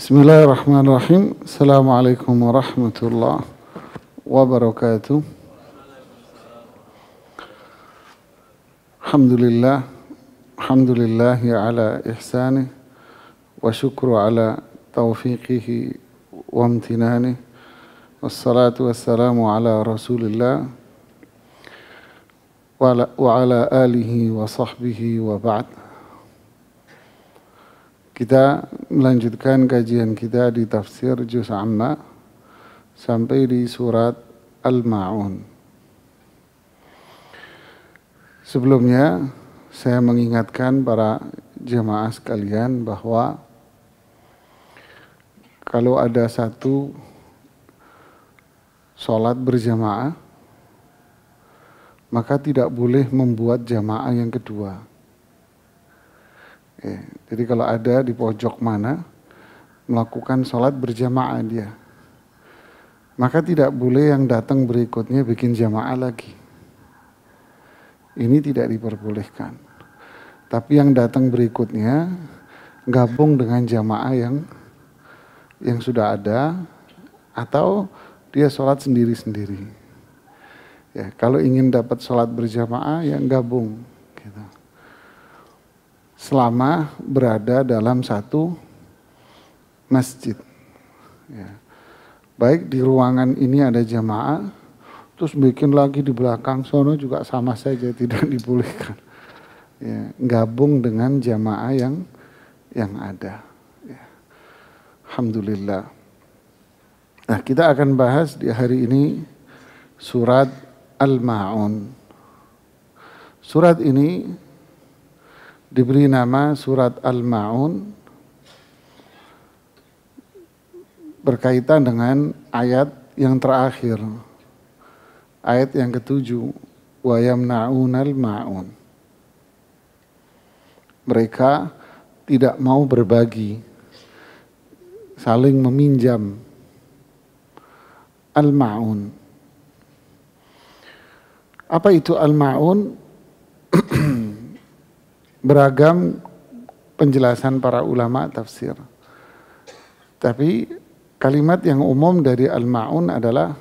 Bismillahirrahmanirrahim. Assalamualaikum warahmatullahi wabarakatuh. Alhamdulillah. Alhamdulillahi ala ihsanih wa syukru ala taufiqihi wa amtinanih. Wassalatu wassalamu ala rasulillah wa ala alihi wa sahbihi wa ba'd. Kita melanjutkan kajian kita di tafsir Juz Amma sampai di surat Al-Ma'un. Sebelumnya saya mengingatkan para jemaah sekalian bahwa kalau ada satu sholat berjamaah, maka tidak boleh membuat jamaah yang kedua. Jadi kalau ada di pojok mana melakukan sholat berjamaah dia, maka tidak boleh yang datang berikutnya bikin jamaah lagi. Ini tidak diperbolehkan. Tapi yang datang berikutnya gabung dengan jamaah yang sudah ada, atau dia sholat sendiri-sendiri. Ya, kalau ingin dapat sholat berjamaah, yang gabung. Gitu. Selama berada dalam satu masjid. Ya. Baik di ruangan ini ada jamaah, terus bikin lagi di belakang sono juga sama saja, tidak dibolehkan. Ya, gabung dengan jamaah yang ada. Ya. Alhamdulillah. Nah, kita akan bahas di hari ini surat Al-Ma'un. Surat ini diberi nama surat Al-Ma'un berkaitan dengan ayat yang terakhir. Ayat yang ke-7, wa yamna'unal ma'un. Mereka tidak mau berbagi, saling meminjam. Al-Ma'un. Apa itu Al-Ma'un? Beragam penjelasan para ulama tafsir. Tapi kalimat yang umum dari Al-Ma'un adalah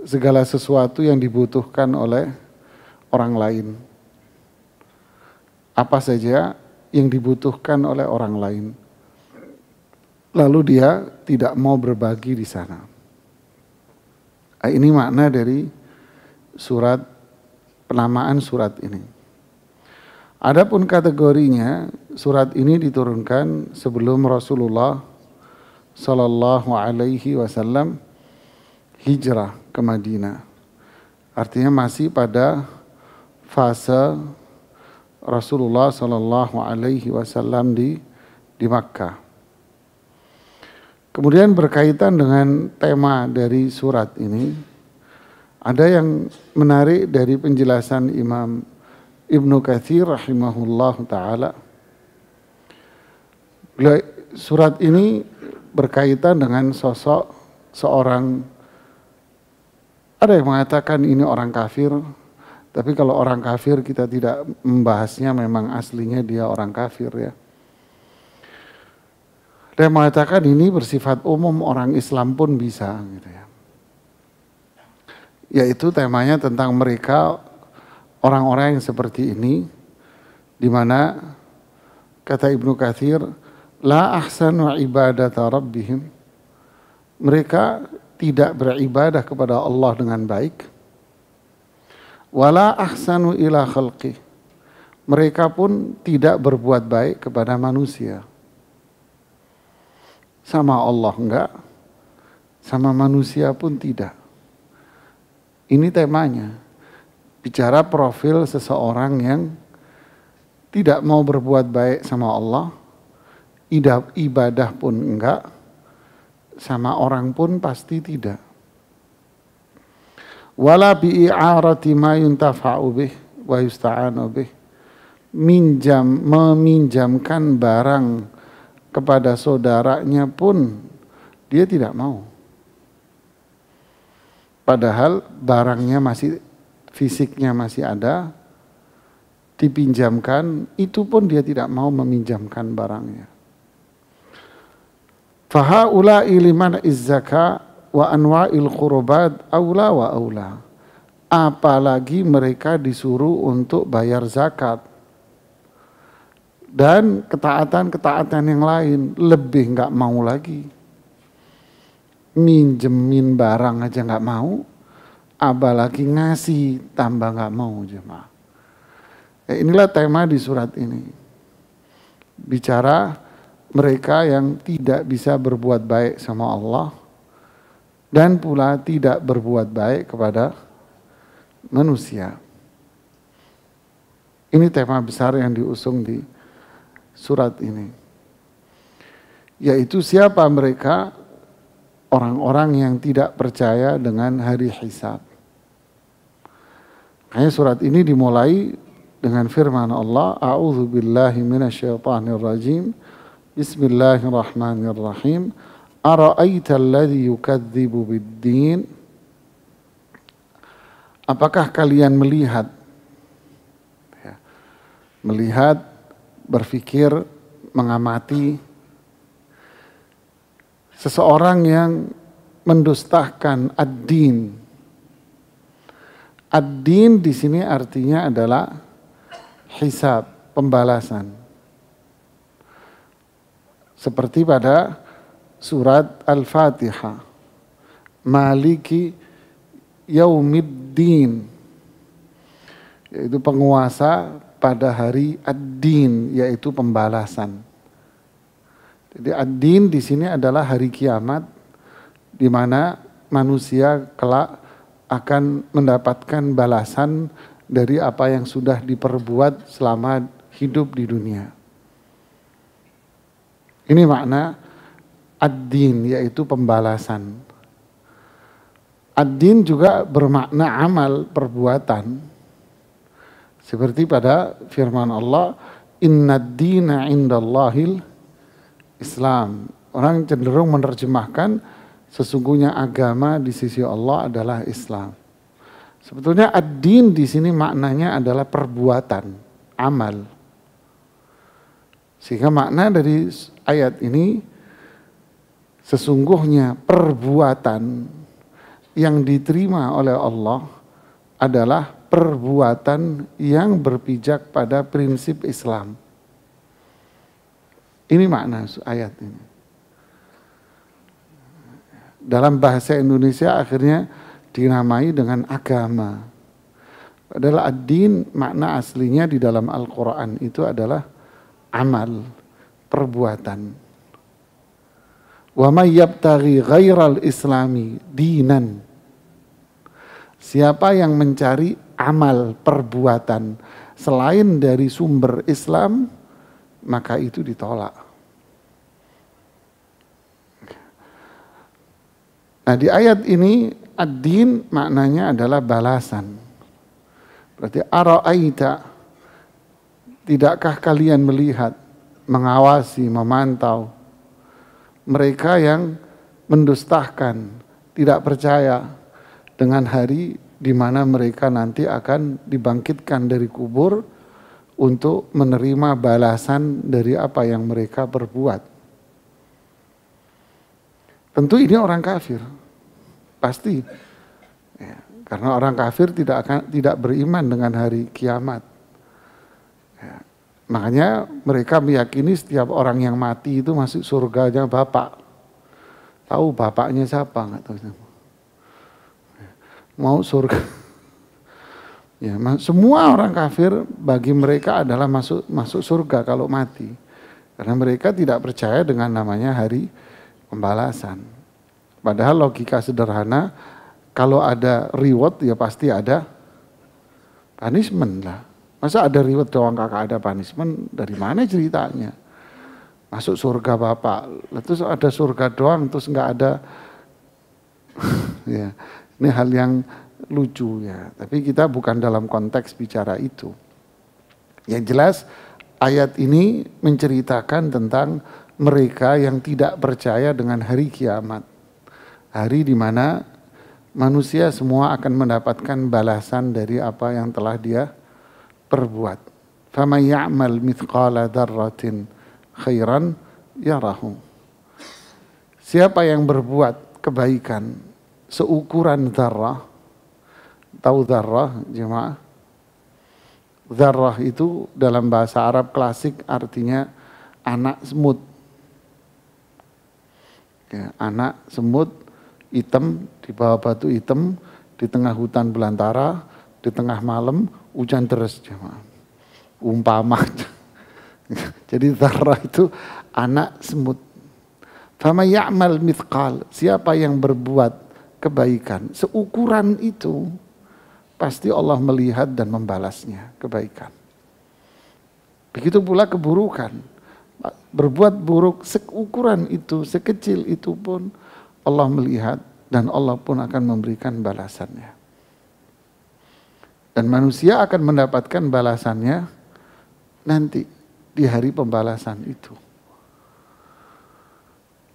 segala sesuatu yang dibutuhkan oleh orang lain. Apa saja yang dibutuhkan oleh orang lain. Lalu dia tidak mau berbagi di sana. Ini makna dari penamaan surat ini. Adapun kategorinya, surat ini diturunkan sebelum Rasulullah Sallallahu Alaihi Wasallam hijrah ke Madinah. Artinya masih pada fase Rasulullah Sallallahu Alaihi Wasallam di Makkah. Kemudian berkaitan dengan tema dari surat ini, ada yang menarik dari penjelasan Imam Ibnu Katsir rahimahullah ta'ala. Surat ini berkaitan dengan sosok seorang, ada yang mengatakan ini orang kafir, tapi kalau orang kafir kita tidak membahasnya, memang aslinya dia orang kafir ya. Ada yang mengatakan ini bersifat umum, orang Islam pun bisa gitu ya. Yaitu temanya tentang mereka, orang-orang yang seperti ini, di mana kata Ibnu Katsir, la ahsanu ibadata rabbihim, mereka tidak beribadah kepada Allah dengan baik, wala ahsanu ila khalqih, mereka pun tidak berbuat baik kepada manusia. Sama Allah enggak, sama manusia pun tidak. Ini temanya. Bicara profil seseorang yang tidak mau berbuat baik sama Allah, ibadah pun enggak, sama orang pun pasti tidak. Wala bi'i'arati ma yuntafa'u bih wa yusta'anu bih. Meminjamkan barang kepada saudaranya pun dia tidak mau. Padahal barangnya masih, fisiknya masih ada, dipinjamkan, itu pun dia tidak mau meminjamkan barangnya. Fahaula'i liman izzaka wa anwa'il qurbat aula wa aula. Apalagi mereka disuruh untuk bayar zakat dan ketaatan-ketaatan yang lain, lebih nggak mau lagi. Minjemin barang aja nggak mau, apalagi ngasih tambah nggak mau jemaah. Inilah tema di surat ini. Bicara mereka yang tidak bisa berbuat baik sama Allah dan pula tidak berbuat baik kepada manusia. Ini tema besar yang diusung di surat ini. Yaitu siapa mereka? Orang-orang yang tidak percaya dengan hari hisab. Makanya surat ini dimulai dengan firman Allah, A'udzu billahi minasyaitonir rajim. Bismillahirrahmanirrahim. Ara'aita alladzi yukadzibu bid-din? Apakah kalian melihat, melihat, berpikir, mengamati seseorang yang mendustakan ad-din? Ad-din di sini artinya adalah hisab, pembalasan. Seperti pada surat Al-Fatihah, Maliki Yaumiddin, yaitu penguasa pada hari ad-din, yaitu pembalasan. Jadi ad-din di sini adalah hari kiamat, di mana manusia kelak akan mendapatkan balasan dari apa yang sudah diperbuat selama hidup di dunia. Ini makna ad-din, yaitu pembalasan. Ad-din juga bermakna amal, perbuatan. Seperti pada firman Allah, Inna ad-dina indallahil Islam. Orang cenderung menerjemahkan sesungguhnya agama di sisi Allah adalah Islam. Sebetulnya ad-din di sini maknanya adalah perbuatan, amal. Sehingga makna dari ayat ini sesungguhnya perbuatan yang diterima oleh Allah adalah perbuatan yang berpijak pada prinsip Islam. Ini makna ayat ini. Dalam bahasa Indonesia akhirnya dinamai dengan agama. Padahal ad-din makna aslinya di dalam Al-Quran itu adalah amal, perbuatan. Wa may yabtaghi ghairal islami dinan. Siapa yang mencari amal, perbuatan selain dari sumber Islam, maka itu ditolak. Nah, di ayat ini ad-din maknanya adalah balasan. Berarti ara'aita, tidakkah kalian melihat, mengawasi, memantau mereka yang mendustakan, tidak percaya dengan hari di mana mereka nanti akan dibangkitkan dari kubur untuk menerima balasan dari apa yang mereka perbuat. Tentu ini orang kafir, pasti. Ya, karena orang kafir tidak beriman dengan hari kiamat. Ya, makanya mereka meyakini setiap orang yang mati itu masuk surganya Bapak. Tahu bapaknya siapa? Nggak tahu. Mau surga. Ya, semua orang kafir bagi mereka adalah masuk surga kalau mati. Karena mereka tidak percaya dengan namanya hari pembalasan. Padahal logika sederhana, kalau ada reward ya pasti ada punishment lah. Masa ada reward doang kakak ada punishment? Dari mana ceritanya? Masuk surga Bapak, terus ada surga doang, terus nggak ada. Ya, ini hal yang lucu ya. Tapi kita bukan dalam konteks bicara itu. Yang jelas ayat ini menceritakan tentang mereka yang tidak percaya dengan hari kiamat. Hari di mana manusia semua akan mendapatkan balasan dari apa yang telah dia perbuat. Faman ya'mal mithqala dzarratin khairan yarahu. siapa yang berbuat kebaikan seukuran dzarrah, tahu dzarrah jemaah? Dzarrah itu dalam bahasa Arab klasik artinya anak semut. Ya, anak semut hitam di bawah batu hitam di tengah hutan belantara, di tengah malam hujan deras jemaah. Umpama. Jadi dzarrah itu anak semut. Fama ya'mal mithqal, siapa yang berbuat kebaikan seukuran itu, pasti Allah melihat dan membalasnya kebaikan. Begitu pula keburukan. Berbuat buruk seukuran itu, sekecil itu pun Allah melihat dan Allah pun akan memberikan balasannya. Dan manusia akan mendapatkan balasannya nanti di hari pembalasan itu.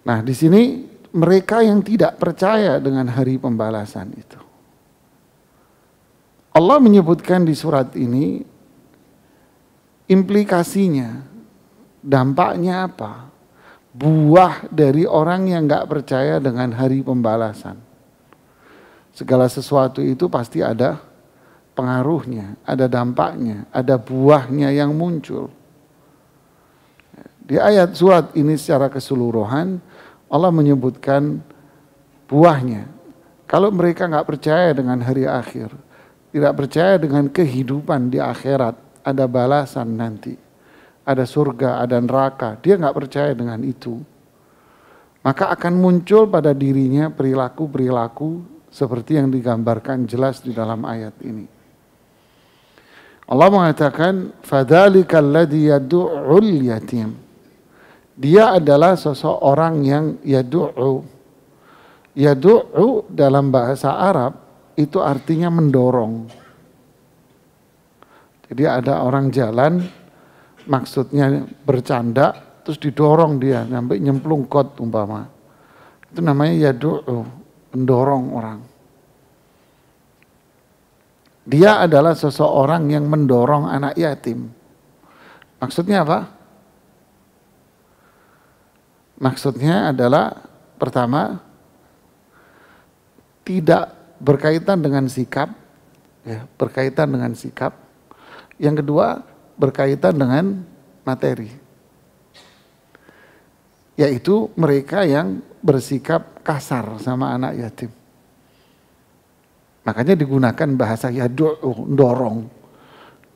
Nah, di sini mereka yang tidak percaya dengan hari pembalasan itu. Allah menyebutkan di surat ini implikasinya, dampaknya apa? Buah dari orang yang gak percaya dengan hari pembalasan. Segala sesuatu itu pasti ada pengaruhnya, ada dampaknya, ada buahnya yang muncul. Di ayat surat ini secara keseluruhan Allah menyebutkan buahnya. Kalau mereka gak percaya dengan hari akhir, tidak percaya dengan kehidupan di akhirat, ada balasan nanti, ada surga, ada neraka, dia gak percaya dengan itu, maka akan muncul pada dirinya perilaku-perilaku seperti yang digambarkan jelas di dalam ayat ini. Allah mengatakan, fadzalikal ladzi yad'ul yatim. Dia adalah sosok orang yang yadu'u. Yadu'u dalam bahasa Arab itu artinya mendorong. Jadi ada orang jalan, maksudnya bercanda, terus didorong dia sampai nyemplung got umpama. Itu namanya yadu'u, mendorong orang. Dia adalah seseorang yang mendorong anak yatim. Maksudnya apa? Maksudnya adalah pertama, tidak berkaitan dengan sikap, ya, berkaitan dengan sikap. Yang kedua, berkaitan dengan materi. Yaitu mereka yang bersikap kasar sama anak yatim. Makanya digunakan bahasa yadu'u, dorong.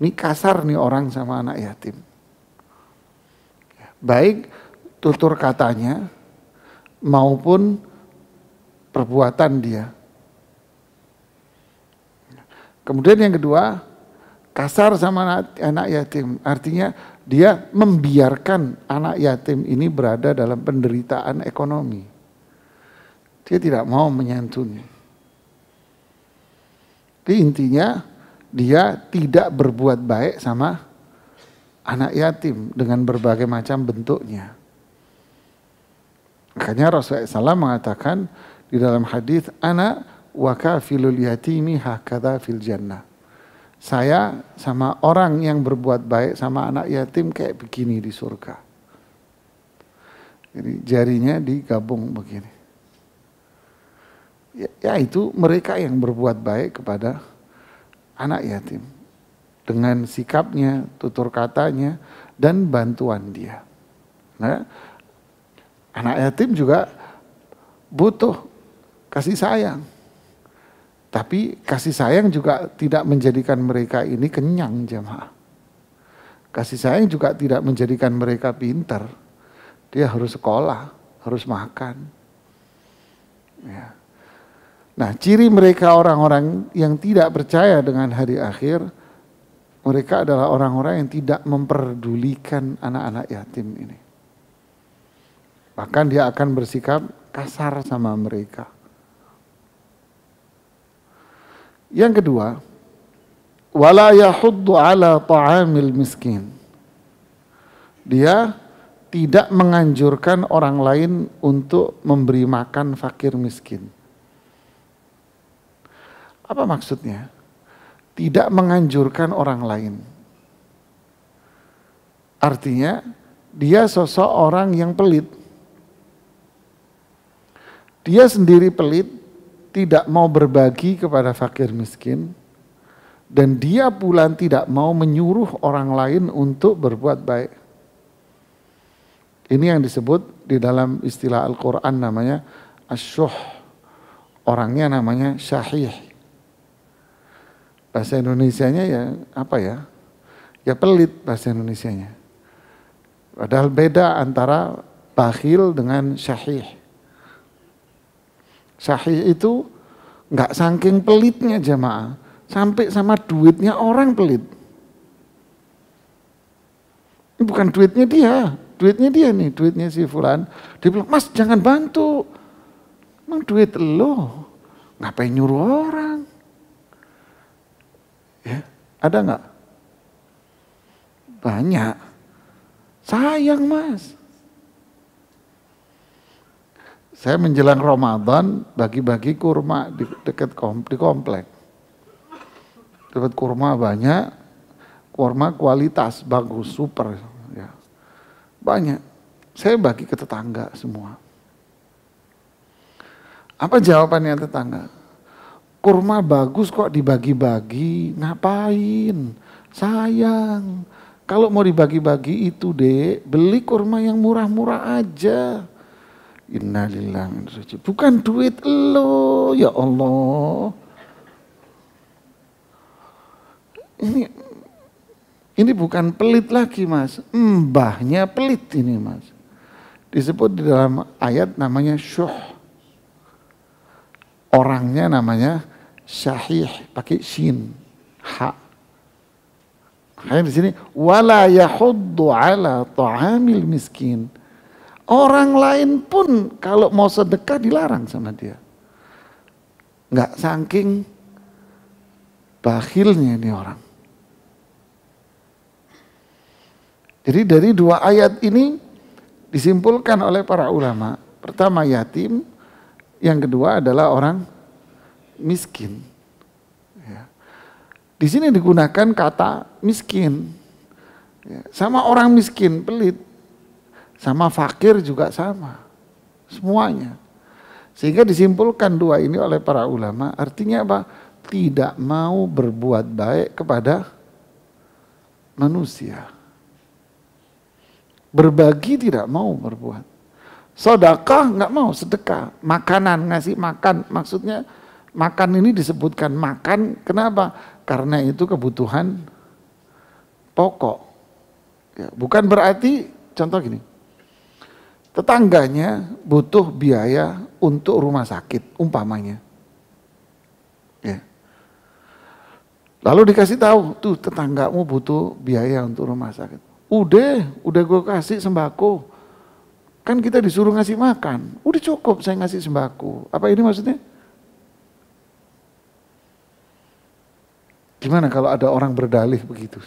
Ini kasar nih orang sama anak yatim. Baik tutur katanya maupun perbuatan dia. Kemudian yang kedua, kasar sama anak yatim. Artinya dia membiarkan anak yatim ini berada dalam penderitaan ekonomi. Dia tidak mau menyantuni. Jadi intinya dia tidak berbuat baik sama anak yatim dengan berbagai macam bentuknya. Makanya Rasulullah SAW mengatakan di dalam hadis, ana wa kafilul yatimi hakadha fil jannah. Saya sama orang yang berbuat baik sama anak yatim kayak begini di surga. Jadi jarinya digabung begini. Ya itu mereka yang berbuat baik kepada anak yatim. Dengan sikapnya, tutur katanya, dan bantuan dia. Nah, anak yatim juga butuh kasih sayang. Tapi kasih sayang juga tidak menjadikan mereka ini kenyang jemaah. Kasih sayang juga tidak menjadikan mereka pintar. Dia harus sekolah, harus makan. Ya. Nah, ciri mereka orang-orang yang tidak percaya dengan hari akhir, mereka adalah orang-orang yang tidak memperdulikan anak-anak yatim ini. Bahkan dia akan bersikap kasar sama mereka. Yang kedua, wala yahuddu ala ta'amil miskin. Dia tidak menganjurkan orang lain untuk memberi makan fakir miskin. Apa maksudnya? Tidak menganjurkan orang lain. Artinya dia sosok orang yang pelit. Dia sendiri pelit, tidak mau berbagi kepada fakir miskin, dan dia pula tidak mau menyuruh orang lain untuk berbuat baik. Ini yang disebut di dalam istilah Al-Quran namanya asyuh. Orangnya namanya syahih. Bahasa Indonesianya ya apa ya? Ya pelit bahasa Indonesianya. Padahal beda antara bakhil dengan syahih. Syahih itu nggak saking pelitnya jamaah, sampai sama duitnya orang pelit. Ini bukan duitnya dia nih, duitnya si fulan. Dia bilang, "Mas jangan bantu, emang duit lo, ngapain nyuruh orang?" Ya, ada nggak? Banyak. Sayang mas. Saya menjelang Ramadan bagi-bagi kurma di dekat di komplek. Dapat kurma banyak, kurma kualitas bagus, super. Ya. Banyak. Saya bagi ke tetangga semua. Apa jawabannya tetangga? Kurma bagus kok dibagi-bagi, ngapain? Sayang. Kalau mau dibagi-bagi itu dek, beli kurma yang murah-murah aja. Innalillahi wa inna ilaihi raji'un. Bukan duit lo, ya Allah. Ini bukan pelit lagi mas, mbahnya pelit ini mas. Disebut di dalam ayat namanya syuh. Orangnya namanya syahih, pakai shin, ha. Makanya di sini wala yahuddu ala ta'amil miskin. Orang lain pun kalau mau sedekah dilarang sama dia. Enggak saking bakhilnya ini orang. Jadi dari dua ayat ini disimpulkan oleh para ulama. Pertama yatim, yang kedua adalah orang miskin. Ya. Di sini digunakan kata miskin. Ya. Sama orang miskin, pelit. Sama fakir juga sama. Semuanya. Sehingga disimpulkan dua ini oleh para ulama. Artinya apa? Tidak mau berbuat baik kepada manusia. Berbagi tidak mau berbuat. Sedekah nggak mau sedekah. Makanan, ngasih makan. Maksudnya makan ini disebutkan makan. Kenapa? Karena itu kebutuhan pokok. Ya, bukan berarti, contoh gini. Tetangganya butuh biaya untuk rumah sakit, umpamanya. Ya. Lalu dikasih tahu, tuh tetanggamu butuh biaya untuk rumah sakit. Udah gue kasih sembako. Kan kita disuruh ngasih makan. Udah cukup saya ngasih sembako. Apa ini maksudnya? Gimana kalau ada orang berdalih begitu?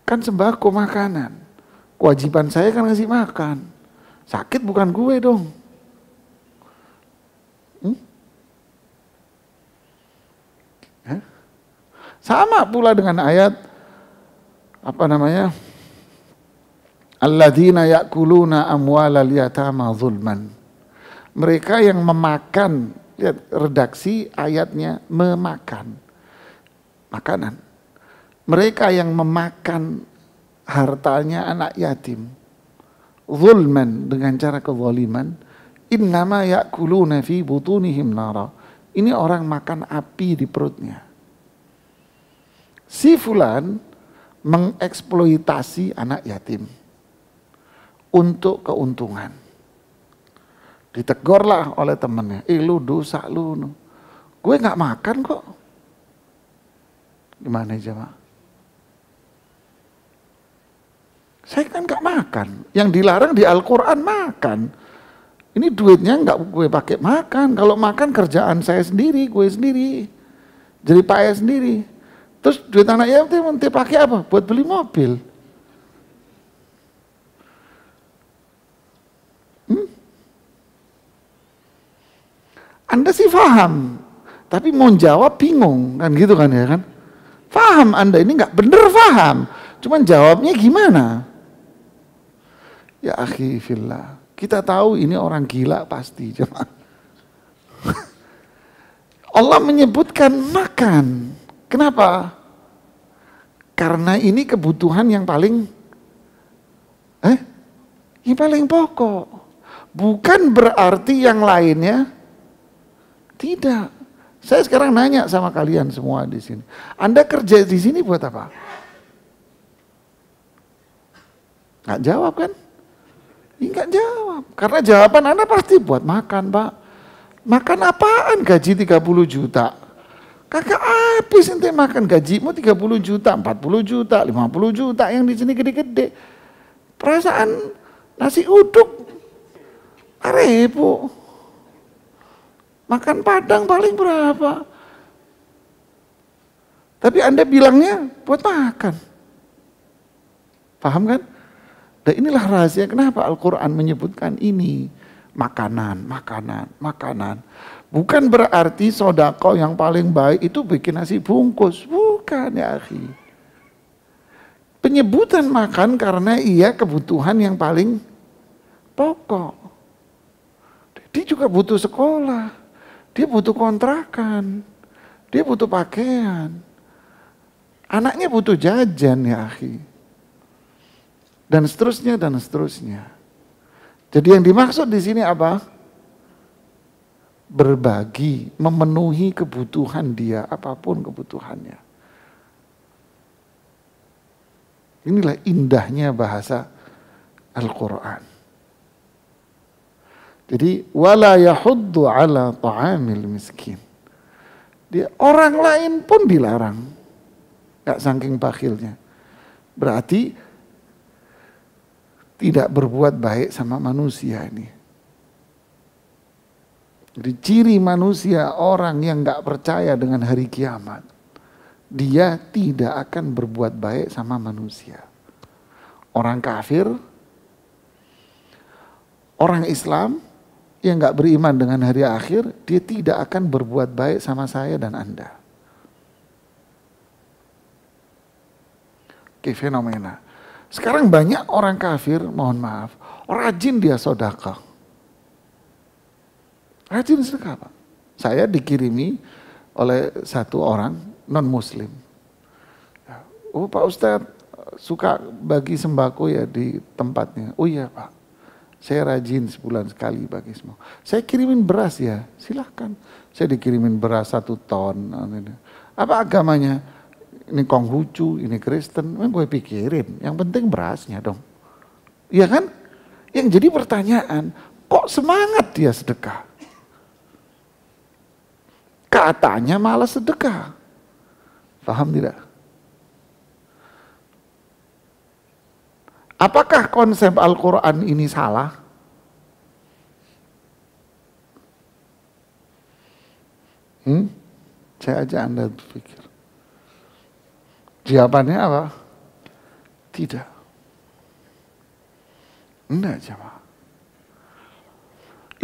Kan sembako makanan. Kewajiban saya kan ngasih makan. Sakit bukan gue dong. Sama pula dengan ayat apa namanya? Alladzina ya'kuluna amwalal yatama zulman. Mereka yang memakan, lihat redaksi ayatnya, memakan makanan. Mereka yang memakan hartanya anak yatim zulman, dengan cara kezaliman, innama ya'kuluna fi butunihim nara. Ini orang makan api di perutnya. Si fulan mengeksploitasi anak yatim untuk keuntungan. Ditegurlah oleh temannya, lu dosa lu. Gue nggak makan kok. Gimana jemaah? Saya kan nggak makan. Yang dilarang di Al-Quran makan. Ini duitnya nggak gue pakai makan. Kalau makan kerjaan saya sendiri, gue sendiri. Jadi payah sendiri. Terus duit anak yatim nanti pakai apa? Buat beli mobil. Anda sih paham, tapi mau jawab bingung, kan gitu kan ya kan? Paham Anda ini nggak bener paham, cuman jawabnya gimana? Ya akhi fillah, Kita tahu ini orang gila pasti. Allah menyebutkan makan. Kenapa? Karena ini kebutuhan yang paling pokok. Bukan berarti yang lainnya tidak. Saya sekarang nanya sama kalian semua di sini. Anda kerja di sini buat apa? Nggak jawab kan? Nggak jawab. Karena jawaban Anda pasti buat makan, Pak. Makan apaan gaji 30 juta? Kagak habis ente makan, gajimu 30 juta, 40 juta, 50 juta yang di sini gede-gede. Perasaan nasi uduk 1.000. Makan Padang paling berapa? Tapi Anda bilangnya buat makan. Paham kan? Dan inilah rahasia kenapa Al-Quran menyebutkan ini. Makanan. Bukan berarti sodako yang paling baik itu bikin nasi bungkus. Bukan ya akhi. Penyebutan makan karena ia kebutuhan yang paling pokok. Dia juga butuh sekolah. Dia butuh kontrakan, dia butuh pakaian, anaknya butuh jajan ya akhi. Dan seterusnya, dan seterusnya. Jadi yang dimaksud di sini apa? Berbagi, memenuhi kebutuhan dia, apapun kebutuhannya. Inilah indahnya bahasa Al-Quran. Jadi wala yahuddu ala ta'amil miskin. Dia orang lain pun dilarang. Enggak saking bakhilnya. Berarti tidak berbuat baik sama manusia ini. Jadi ciri manusia orang yang enggak percaya dengan hari kiamat. Dia tidak akan berbuat baik sama manusia. Orang kafir, orang Islam yang nggak beriman dengan hari akhir, dia tidak akan berbuat baik sama saya dan Anda. Oke, fenomena. Sekarang banyak orang kafir, mohon maaf, rajin dia sedekah. Rajin sedekah, Pak. Saya dikirimi oleh satu orang non-muslim. Oh Pak Ustadz, suka bagi sembako ya di tempatnya. Oh iya Pak. Saya rajin sebulan sekali bagi semua. Saya kirimin beras ya, silahkan. Saya dikirimin beras 1 ton. Apa agamanya? Ini Konghucu, ini Kristen. Memang gue pikirin, yang penting berasnya dong. Iya kan? Yang jadi pertanyaan, kok semangat dia sedekah? Katanya malas sedekah. Paham tidak? Apakah konsep Al-Quran ini salah? Saya ajak Anda berpikir. Jawabannya apa? Tidak. Enggak jemaah.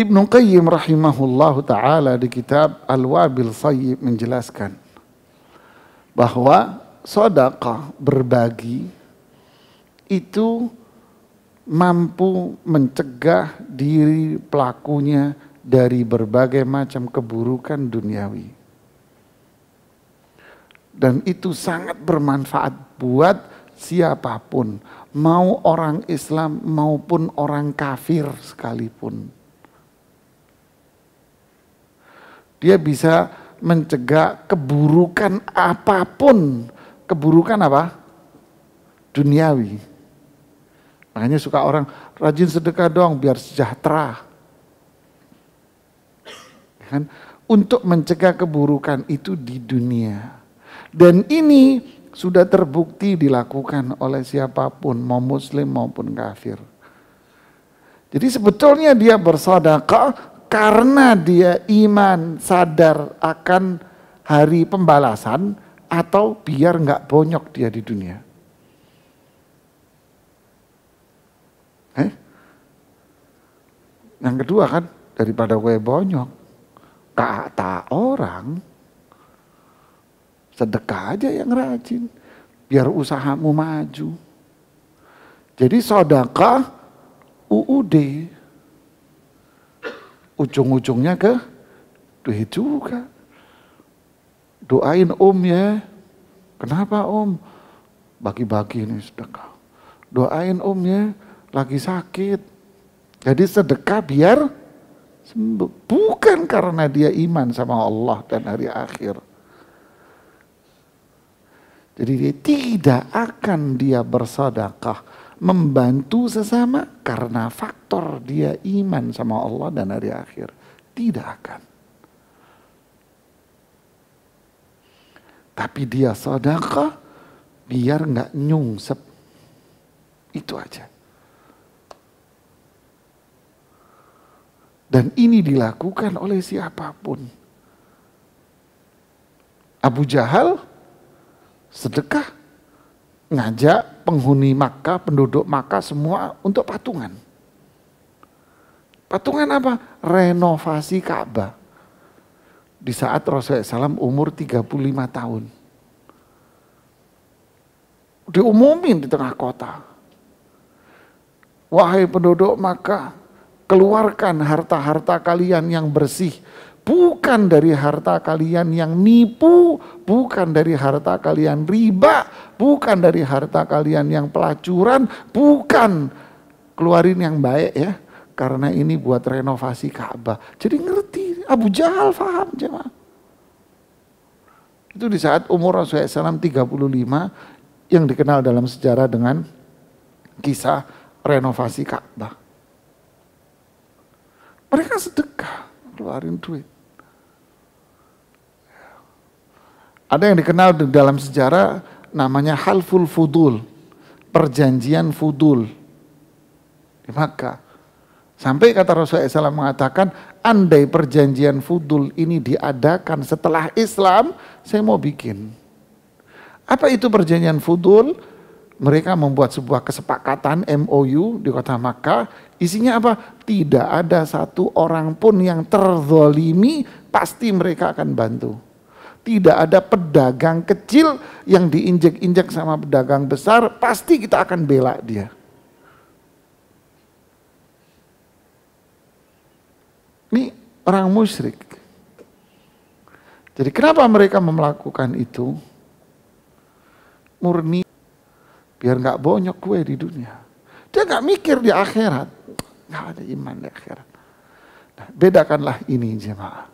Ibnu Qayyim rahimahullahu ta'ala di kitab Al-Wabil Sayyib menjelaskan bahwa sedekah, berbagi itu mampu mencegah diri pelakunya dari berbagai macam keburukan duniawi. Dan itu sangat bermanfaat buat siapapun, mau orang Islam maupun orang kafir sekalipun. Dia bisa mencegah keburukan apapun. Keburukan apa? Duniawi. Makanya suka orang rajin sedekah dong biar sejahtera. Kan? Untuk mencegah keburukan itu di dunia. Dan ini sudah terbukti dilakukan oleh siapapun, mau muslim maupun kafir. Jadi sebetulnya dia bersedekah karena dia iman, sadar akan hari pembalasan, atau biar nggak bonyok dia di dunia. Yang kedua kan, daripada gue bonyok, kata orang, sedekah aja yang rajin, biar usahamu maju. Jadi sedekah UUD, ujung-ujungnya ke duit juga. Doain om ya. Kenapa om? Bagi-bagi ini sedekah. Doain om ya, lagi sakit. Jadi sedekah biar sembuh. Bukan karena dia iman sama Allah dan hari akhir. Jadi dia tidak akan dia bersedekah, membantu sesama karena faktor dia iman sama Allah dan hari akhir. Tidak akan. Tapi dia sedekah biar nggak nyungsep. Itu aja. Dan ini dilakukan oleh siapapun. Abu Jahal sedekah, ngajak penghuni Makkah, penduduk Makkah semua untuk patungan. Patungan apa? Renovasi Ka'bah. Di saat Rasulullah SAW umur 35 tahun. Diumumin di tengah kota. Wahai penduduk Makkah, keluarkan harta-harta kalian yang bersih. Bukan dari harta kalian yang nipu, bukan dari harta kalian riba, bukan dari harta kalian yang pelacuran, bukan. Keluarin yang baik ya, karena ini buat renovasi Ka'bah. Jadi ngerti, Abu Jahal paham jemaah. Itu di saat umur Rasulullah SAW 35 yang dikenal dalam sejarah dengan kisah renovasi Ka'bah. Mereka sedekah, keluarin duit. Ada yang dikenal dalam sejarah namanya Halful Fudul, perjanjian Fudul di Makkah. Sampai kata Rasulullah SAW mengatakan, andai perjanjian Fudul ini diadakan setelah Islam, saya mau bikin. Apa itu perjanjian Fudul? Mereka membuat sebuah kesepakatan MOU di kota Makkah. Isinya apa? Tidak ada satu orang pun yang terzolimi, pasti mereka akan bantu. Tidak ada pedagang kecil yang diinjek-injek sama pedagang besar, pasti kita akan bela dia. Ini orang musyrik. Jadi kenapa mereka melakukan itu? Murni biar nggak bonyok gue di dunia. Dia nggak mikir di akhirat, nggak ada iman di akhirat. Nah, bedakanlah ini jemaah.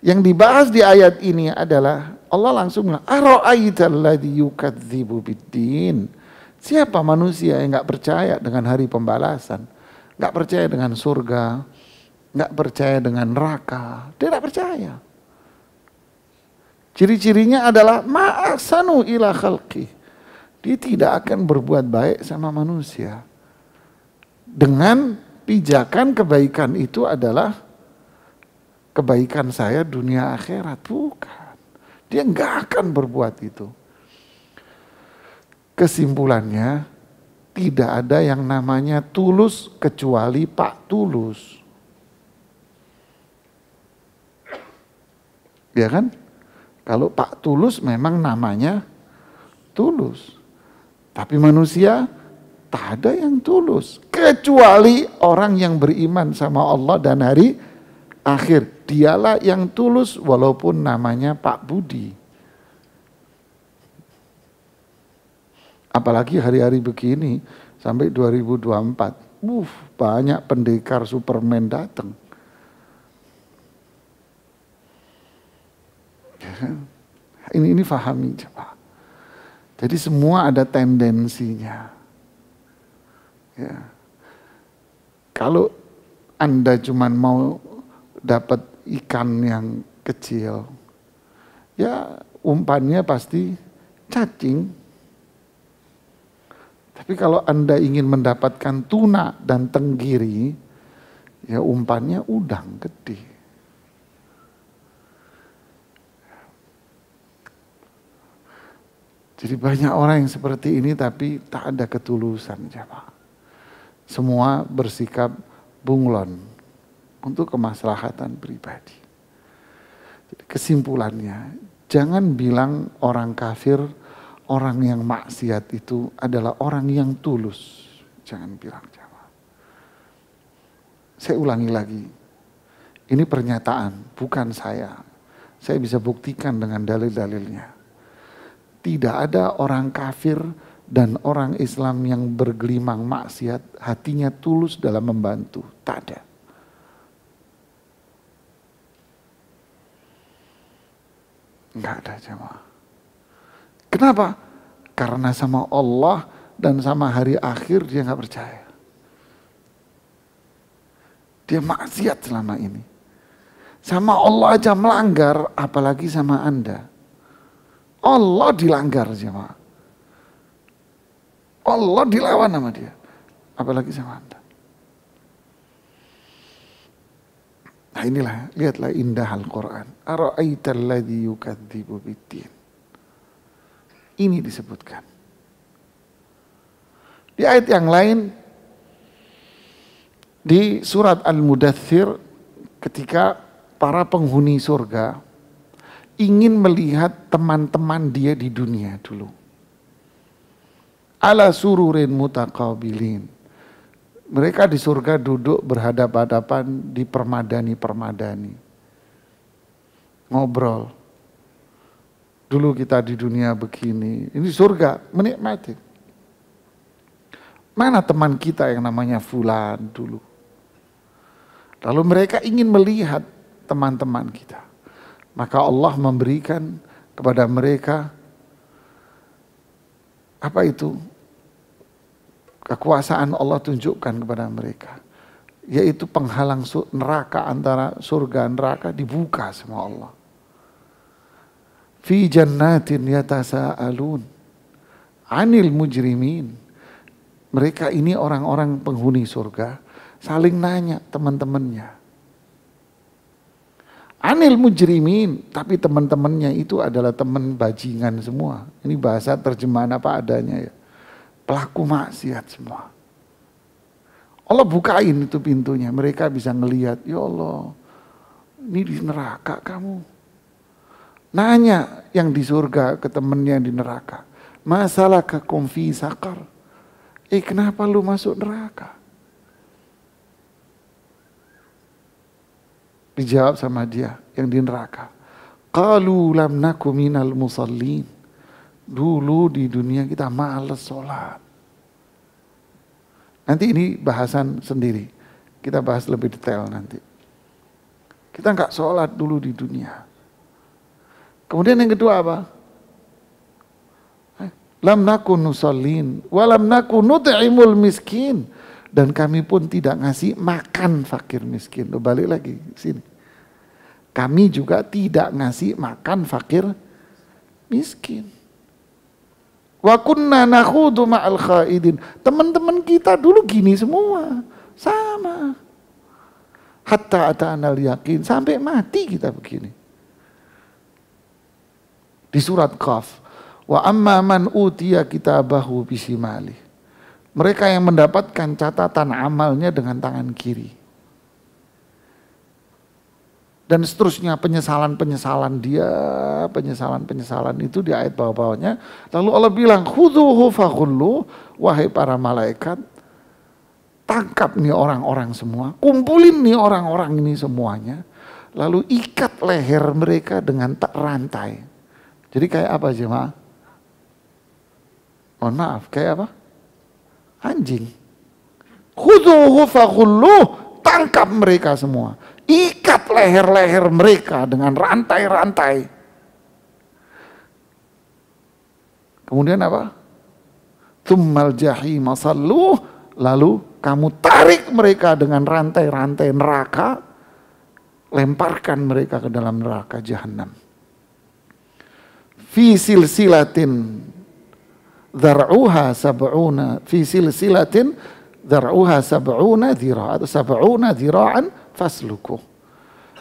Yang dibahas di ayat ini adalah Allah langsung bilang, "Ara'aital ladzi yukadzibu biddin." Siapa manusia yang nggak percaya dengan hari pembalasan, nggak percaya dengan surga, nggak percaya dengan neraka, dia tidak percaya. Ciri-cirinya adalah ma'asanu ila khalqi. Dia tidak akan berbuat baik sama manusia. Dengan pijakan kebaikan itu adalah kebaikan saya dunia akhirat. Bukan. Dia nggak akan berbuat itu. Kesimpulannya, tidak ada yang namanya tulus kecuali Pak Tulus. Ya kan? Kalau Pak Tulus memang namanya tulus. Tapi manusia tak ada yang tulus. Kecuali orang yang beriman sama Allah dan hari akhir. Dialah yang tulus walaupun namanya Pak Budi. Apalagi hari-hari begini sampai 2024. Banyak pendekar Superman datang. Ini fahami coba. Jadi semua ada tendensinya. Ya. Kalau Anda cuma mau dapat ikan yang kecil, ya umpannya pasti cacing. Tapi kalau Anda ingin mendapatkan tuna dan tenggiri, ya umpannya udang gede. Jadi banyak orang yang seperti ini tapi tak ada ketulusan jemaah. Semua bersikap bunglon untuk kemaslahatan pribadi. Jadi kesimpulannya, jangan bilang orang kafir, orang yang maksiat itu adalah orang yang tulus. Jangan bilang jemaah. Saya ulangi lagi. Ini pernyataan, bukan saya. Saya bisa buktikan dengan dalil-dalilnya. Tidak ada orang kafir dan orang Islam yang bergelimang maksiat, hatinya tulus dalam membantu. Tak ada. Enggak ada jemaah. Kenapa? Karena sama Allah dan sama hari akhir dia nggak percaya. Dia maksiat selama ini. Sama Allah aja melanggar, apalagi sama Anda. Allah dilanggar jemaah. Allah dilawan sama dia, apalagi sama Anda. Nah inilah, lihatlah indah Al-Quran. Ara'aital ladzi yukadzibu biddin. Ini disebutkan. Di ayat yang lain, di surat Al-Mudaththir, ketika para penghuni surga ingin melihat teman-teman dia di dunia dulu. Ala sururin mutaqabilin. Mereka di surga duduk berhadap-hadapan di permadani-permadani. Ngobrol. Dulu kita di dunia begini. Ini surga, menikmati. Mana teman kita yang namanya Fulan dulu? Lalu mereka ingin melihat teman-teman kita. Maka Allah memberikan kepada mereka apa itu? Kekuasaan Allah tunjukkan kepada mereka, yaitu penghalang neraka, antara surga dan neraka dibuka sama Allah. Fi jannatin yatasaalun 'anil mujrimin. Mereka ini orang-orang penghuni surga saling nanya teman-temannya. Anil mujrimin, tapi teman-temannya itu adalah teman bajingan semua. Ini bahasa terjemahan apa adanya ya. Pelaku maksiat semua. Allah bukain itu pintunya, mereka bisa ngelihat, ya Allah, ini di neraka kamu. Nanya yang di surga ke temennya di neraka, masalah ke fi sakar. Kenapa lu masuk neraka? Dijawab sama dia yang di neraka. Qalu lam naku minal musallin. Dulu di dunia kita malas sholat. Nanti ini bahasan sendiri. Kita bahas lebih detail nanti. Kita nggak sholat dulu di dunia. Kemudian yang kedua apa? Lam nakun nusallin, walam nakun nut'imul miskin. Dan kami pun tidak ngasih makan fakir miskin. Balik lagi sini. Kami juga tidak ngasih makan fakir miskin. Wa kunna nakhudu ma'al khaidin. Teman-teman kita dulu gini semua. Sama. Hatta ata'anal yakin. Sampai mati kita begini. Di surat Qaf. Wa amma man utiya kitabahu bisimali. Mereka yang mendapatkan catatan amalnya dengan tangan kiri. Dan seterusnya penyesalan-penyesalan dia, penyesalan-penyesalan itu di ayat bawah-bawahnya. Lalu Allah bilang, khudhuhu faghullu, wahai para malaikat, tangkap nih orang-orang semua, kumpulin nih orang-orang ini semuanya, lalu ikat leher mereka dengan rantai. Jadi kayak apa jemaah? Mohon maaf, kayak apa? Anjing. Khudhuhu faghullu, tangkap mereka semua. Ikat leher-leher mereka dengan rantai-rantai. Kemudian apa? Tsummal jahima salluh, lalu kamu tarik mereka dengan rantai-rantai neraka, lemparkan mereka ke dalam neraka jahanam. Fi silsilatin dzar'uha sab'una, fi silsilatin dzar'uha sab'una dzira' atau sab'una dzira'an fasluku.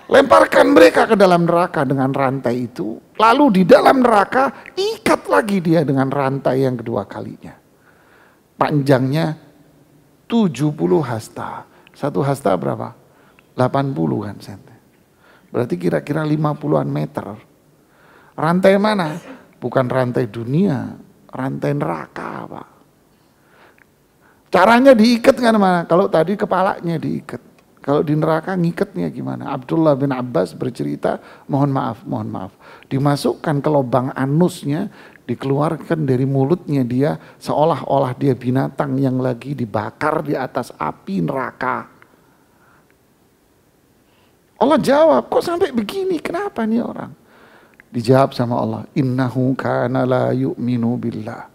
Lemparkan mereka ke dalam neraka dengan rantai itu. Lalu di dalam neraka ikat lagi dia dengan rantai yang kedua kalinya. Panjangnya 70 hasta. Satu hasta berapa? 80 kan senti. Berarti kira-kira 50-an meter. Rantai mana? Bukan rantai dunia, rantai neraka Pak. Caranya diikat kan mana? Kalau tadi kepalanya diikat. Kalau di neraka ngiketnya gimana? Abdullah bin Abbas bercerita, mohon maaf. Dimasukkan ke lubang anusnya, dikeluarkan dari mulutnya dia, seolah-olah dia binatang yang lagi dibakar di atas api neraka. Allah jawab, kok sampai begini? Kenapa nih orang? Dijawab sama Allah, innahu kana la yu'minu billah.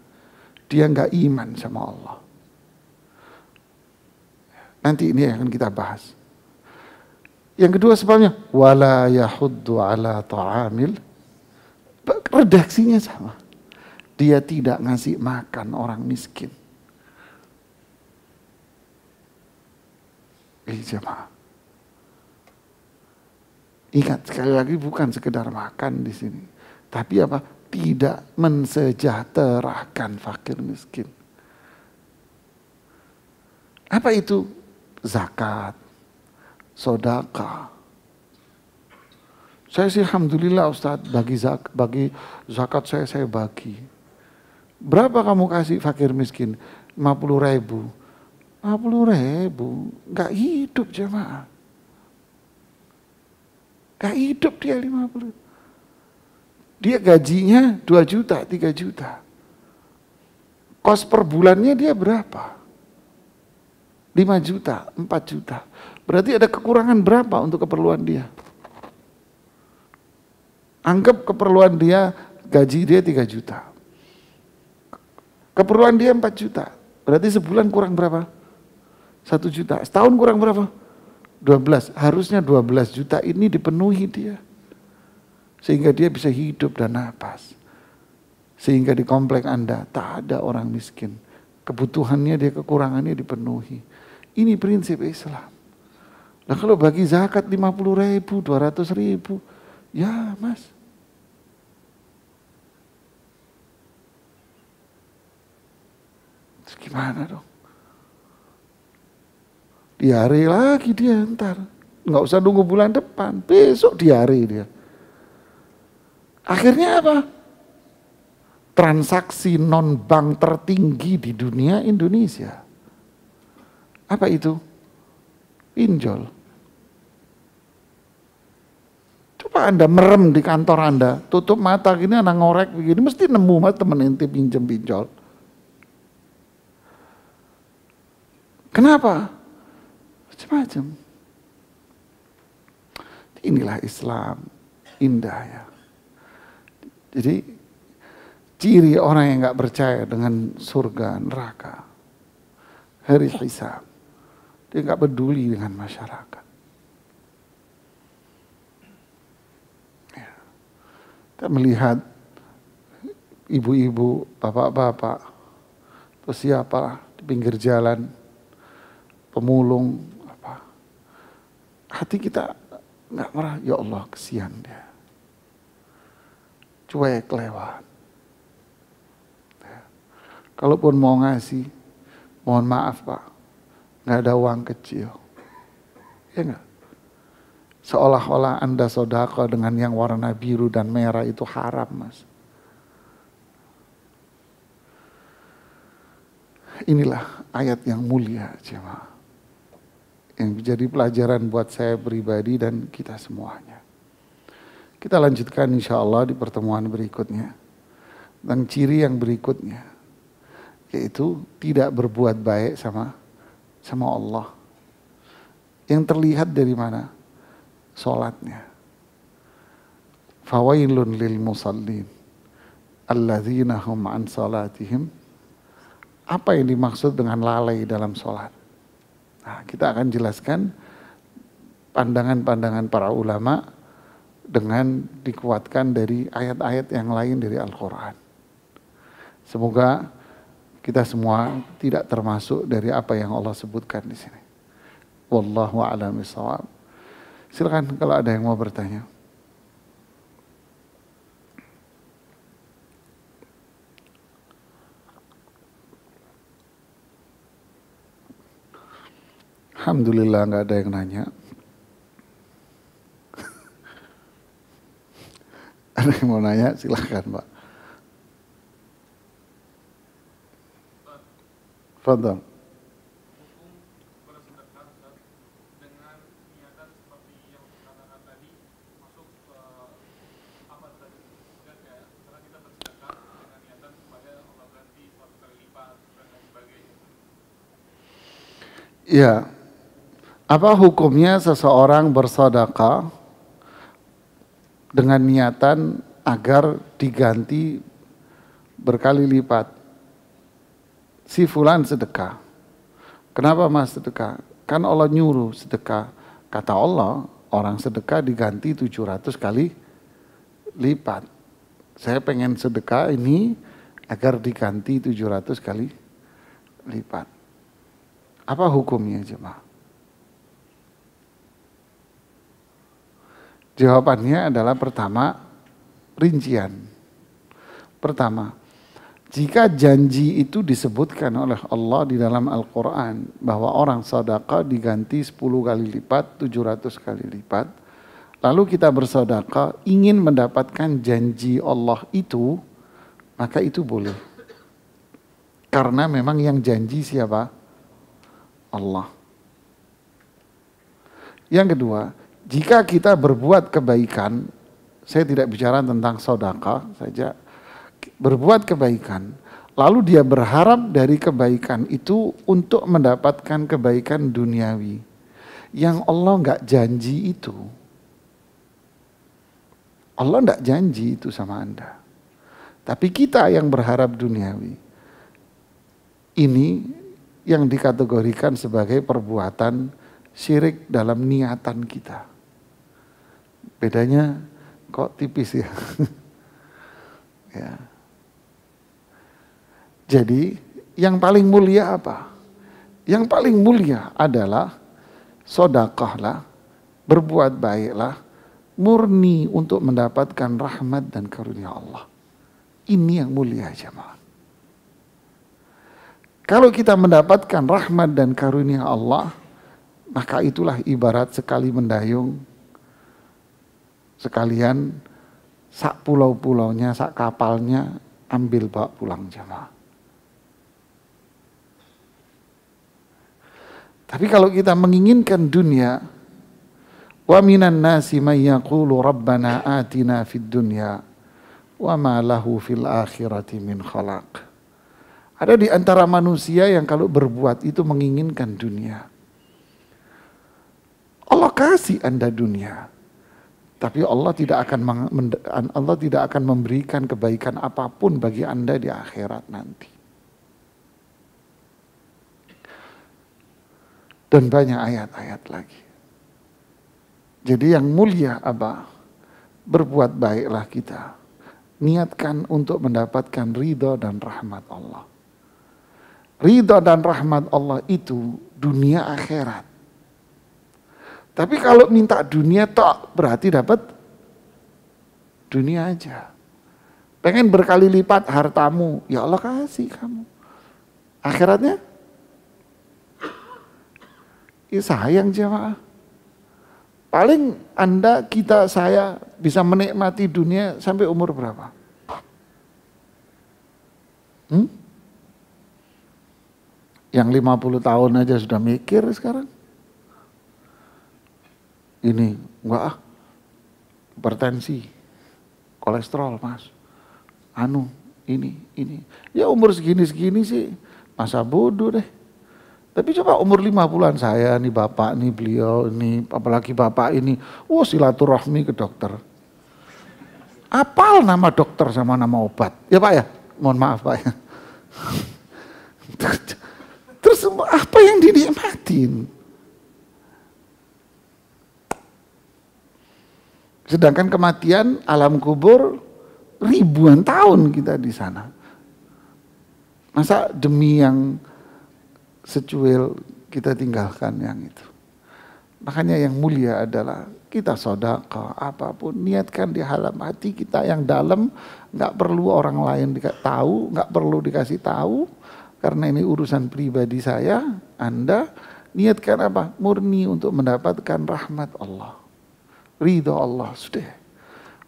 Dia nggak iman sama Allah. Nanti ini akan kita bahas. Yang kedua sebabnya, wala yahuddu ala ta'amil. Redaksinya sama. Dia tidak ngasih makan orang miskin. Jemaah. Ingat sekali lagi bukan sekedar makan di sini. Tapi apa? Tidak mensejahterakan fakir miskin. Apa itu? Zakat, sedekah. Saya sih alhamdulillah Ustadz bagi zakat saya bagi. Berapa kamu kasih fakir miskin? 50.000. 50.000, nggak hidup jemaah. Nggak hidup dia 50. Dia gajinya 2 juta, 3 juta. Kos per bulannya dia berapa? 5 juta, 4 juta. Berarti ada kekurangan berapa untuk keperluan dia? Anggap keperluan dia, gaji dia 3 juta. Keperluan dia 4 juta. Berarti sebulan kurang berapa? 1 juta. Setahun kurang berapa? 12. Harusnya 12 juta ini dipenuhi dia. Sehingga dia bisa hidup dan napas. Sehingga di komplek Anda tak ada orang miskin. Kebutuhannya dia, kekurangannya dipenuhi. Ini prinsip Islam. Nah kalau bagi zakat 50.000, 200.000, ya mas. Terus gimana dong? Diare lagi dia ntar. Nggak usah nunggu bulan depan, besok diare dia. Akhirnya apa? Transaksi non-bank tertinggi di dunia Indonesia. Apa itu? Pinjol. Coba Anda merem di kantor Anda, tutup mata gini, anak ngorek begini, mesti nemu mas temen ente pinjem pinjol. Kenapa? Macam-macam. Inilah Islam, indah ya. Jadi ciri orang yang nggak percaya dengan surga, neraka, hari hisab. Dia nggak peduli dengan masyarakat. Ya. Kita melihat ibu-ibu, bapak-bapak, terus siapa di pinggir jalan, pemulung, apa. Hati kita nggak merah, ya Allah kesian dia. Cuek lewat. Ya. Kalaupun mau ngasih, mohon maaf Pak, nggak ada uang kecil. Ya enggak? Seolah-olah Anda sodako dengan yang warna biru dan merah itu haram mas. Inilah ayat yang mulia jemaah. Yang menjadi pelajaran buat saya pribadi dan kita semuanya. Kita lanjutkan insya Allah di pertemuan berikutnya. Dan ciri yang berikutnya. Yaitu tidak berbuat baik sama Allah. Yang terlihat dari mana? Salatnya. Fawailun lil musallin alladzina hum an salatihim. Apa yang dimaksud dengan lalai dalam salat? Nah, kita akan jelaskan pandangan-pandangan para ulama dengan dikuatkan dari ayat-ayat yang lain dari Al-Quran. Semoga kita semua tidak termasuk dari apa yang Allah sebutkan di sini. Wallahu a'lam bishawab. Silakan kalau ada yang mau bertanya. Alhamdulillah nggak ada yang nanya. Ada yang mau nanya silakan Pak. Fadhal. Ya, apa hukumnya seseorang bersedekah dengan niatan agar diganti berkali lipat? Si fulan sedekah. Kenapa mas sedekah? Kan Allah nyuruh sedekah. Kata Allah, orang sedekah diganti 700 kali lipat. Saya pengen sedekah ini agar diganti 700 kali lipat. Apa hukumnya jemaah? Jawabannya adalah pertama, rincian. Pertama, jika janji itu disebutkan oleh Allah di dalam Al-Quran bahwa orang sedekah diganti 10 kali lipat, 700 kali lipat, lalu kita bersedekah ingin mendapatkan janji Allah itu, maka itu boleh. Karena memang yang janji siapa? Allah. Yang kedua, jika kita berbuat kebaikan, saya tidak bicara tentang sedekah saja, berbuat kebaikan, lalu dia berharap dari kebaikan itu untuk mendapatkan kebaikan duniawi yang Allah nggak janji itu. Allah nggak janji itu sama Anda. Tapi kita yang berharap duniawi, ini yang dikategorikan sebagai perbuatan syirik dalam niatan kita. Bedanya kok tipis ya. Ya. Jadi yang paling mulia apa? Yang paling mulia adalah sedekahlah, berbuat baiklah, murni untuk mendapatkan rahmat dan karunia Allah. Ini yang mulia jemaah. Kalau kita mendapatkan rahmat dan karunia Allah, maka itulah ibarat sekali mendayung, sekalian sak pulau-pulaunya, sak kapalnya ambil bawa pulang jemaah. Tapi kalau kita menginginkan dunia, wa minan nasi may yaqulu rabbana atina fid dunya wa ma lahu fil akhirati min khalaq. Ada di antara manusia yang kalau berbuat itu menginginkan dunia. Allah kasih Anda dunia, tapi Allah tidak akan memberikan kebaikan apapun bagi Anda di akhirat nanti. Dan banyak ayat-ayat lagi. Jadi yang mulia apa? Berbuat baiklah kita. Niatkan untuk mendapatkan ridha dan rahmat Allah. Ridha dan rahmat Allah itu dunia akhirat. Tapi kalau minta dunia tok berarti dapat dunia aja. Pengen berkali lipat hartamu, ya Allah kasih kamu. Akhiratnya? Ya sayang jemaah. Paling Anda, kita, saya bisa menikmati dunia sampai umur berapa? Yang 50 tahun aja sudah mikir sekarang. Ini, enggak hipertensi, kolesterol mas. Ini. Ya umur segini-segini sih, masa bodoh deh. Tapi coba umur 50-an saya, nih bapak, nih beliau, nih apalagi bapak ini, silaturahmi ke dokter. Apal nama dokter sama nama obat. Ya Pak ya, mohon maaf Pak ya. Terus apa yang dinikmatin? Sedangkan kematian, alam kubur, ribuan tahun kita di sana. Masa demi yang secuil kita tinggalkan yang itu. Makanya yang mulia adalah kita sedekah apapun, niatkan di dalam hati kita yang dalam, nggak perlu orang lain tahu, nggak perlu dikasih tahu, karena ini urusan pribadi saya. Anda niatkan apa? Murni untuk mendapatkan rahmat Allah, ridha Allah sudah.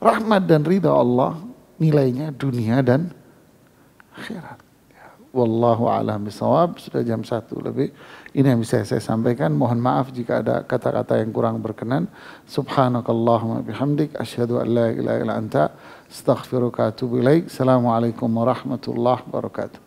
Rahmat dan ridha Allah nilainya dunia dan akhirat. Wallahu a'lam bishawab. Sudah jam 1 lebih. Ini yang bisa saya sampaikan. Mohon maaf jika ada kata-kata yang kurang berkenan. Subhanakallahumma bihamdik asyhadu an la ilaha illa anta astaghfiruka wa atubu ilaik. Assalamualaikum warahmatullahi wabarakatuh.